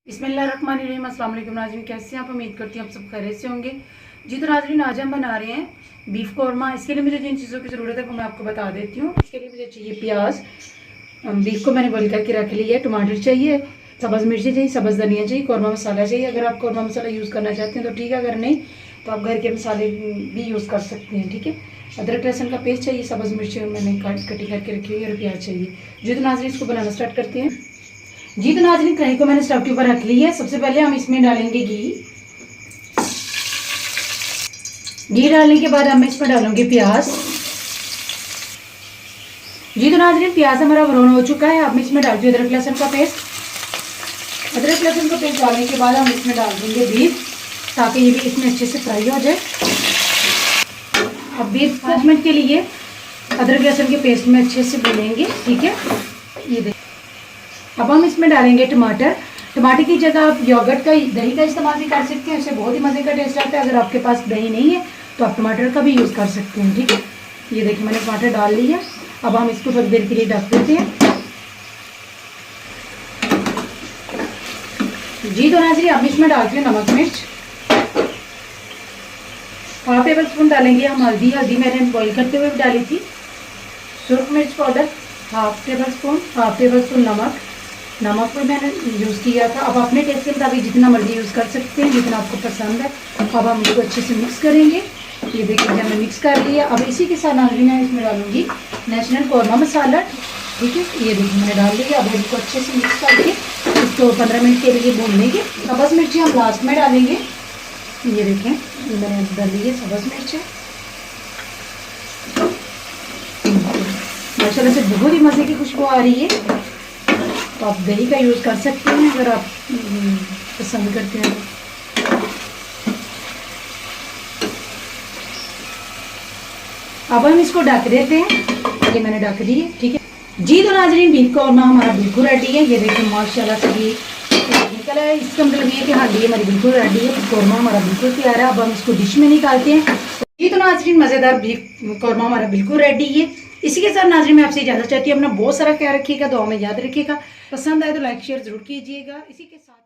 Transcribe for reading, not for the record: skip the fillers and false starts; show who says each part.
Speaker 1: बिस्मिल्लाहिर्रहमानिर्रहीम। अस्सलाम वालेकुम नाज़रीन, कैसे हैं आप? उम्मीद करती हूँ आप सब खैरियत से होंगे। जी तो नाज़रीन, आज हम बना रहे हैं बीफ कौरमा। इसके लिए मुझे जिन चीज़ों की ज़रूरत है वो मैं आपको बता देती हूँ। इसके लिए मुझे चाहिए प्याज, बीफ को मैंने बॉइल करके रख लिया है। टमाटर चाहिए, सब्ज़ मिर्ची चाहिए, सब्ज़ धनिया चाहिए, कौरमा मसाला चाहिए। अगर आप कौरमा मसाला यूज़ करना चाहते हैं तो ठीक है, अगर नहीं तो आप घर के मसाले भी यूज़ कर सकते हैं। ठीक है, अदरक लहसुन का पेस्ट चाहिए, सब्ज़ मिर्ची मैंने कटिंग करके रखी हुई है और प्याज चाहिए। जी तो नाज़रीन, इसको बनाना स्टार्ट करते हैं। जी तो नाज़रीन, कढ़ाई को मैंने स्टव के ऊपर रख ली है। सबसे पहले हम इसमें डालेंगे घी। घी डालने के बाद हम इसमें डालूंगी प्याज। जी तो नाज़रीन, प्याज हमारा ब्राउन हो चुका है। अब इसमें डाल दूँ अदरक लहसुन का पेस्ट। अदरक लहसुन का पेस्ट डालने के बाद हम इसमें डाल देंगे बीफ, ताकि ये भी इसमें अच्छे से फ्राई हो जाए। अब बीफ 5 मिनट के लिए अदरक लहसुन के पेस्ट में अच्छे से भूनेंगे। ठीक है, ये देखिए। अब हम इसमें डालेंगे टमाटर। टमाटर की जगह आप योगर्ट का, दही का इस्तेमाल भी कर सकते हैं, इससे बहुत ही मज़े का टेस्ट आता है। अगर आपके पास दही नहीं है तो आप टमाटर का भी यूज़ कर सकते हैं। ठीक है, ये देखिए मैंने टमाटर डाल लिया है। अब हम इसको थोड़ी देर के लिए ढक देते हैं। जी तो नाज़रीन, अब इसमें डालते हैं नमक मिर्च। 1/2 टेबल स्पून डालेंगे हम हल्दी। हल्दी मैंने बॉईल करते हुए भी डाली थी। सुरख मिर्च powder 1/2 table spoon. 1/2 table spoon नमक भी मैंने यूज़ किया था। अब अपने टेस्ट के मुताबिक जितना मर्जी यूज़ कर सकते हैं, जितना आपको पसंद है। अब हम इसको अच्छे से मिक्स करेंगे। ये देखिए हमने मिक्स कर लिया। अब इसी के साथ नाज़रीन मैं इसमें डालूंगी नेशनल कौरमा मसाला। ठीक है, ये देखिए मैंने डाल दिया। अब इसको अच्छे से मिक्स करके इसको 15 मिनट के लिए भून लेंगे। सब्ज़ मिर्ची हम लास्ट में डालेंगे। ये देखें मैंने डाल दी है सब्ज़ मिर्च। माशाल्लाह से बहुत ही मज़े की खुशबू आ रही है। तो आप दही का यूज़ कर सकते हैं अगर आप पसंद करते हैं। अब हम इसको ढक देते हैं। ये मैंने ढक दी है। ठीक है जी तो नाज़रीन, बीफ कौरमा हमारा बिल्कुल रेडी है। ये देखिए माशाल्लाह से ये निकला है। इसका मतलब ये कि हाँ ये हमारी बिल्कुल रेडी है। कौरमा हमारा बिल्कुल तैयार है। अब हम इसको डिश में निकालते हैं। जी तो नाज़रीन, मज़ेदार बीफ कौरमा हमारा बिल्कुल रेडी है। इसी के साथ नाज़रीन मैं आपसे इजाज़त चाहती हूँ। अपना बहुत सारा ख्याल रखिएगा, दुआ में याद रखिएगा। पसंद आए तो लाइक शेयर ज़रूर कीजिएगा। इसी के साथ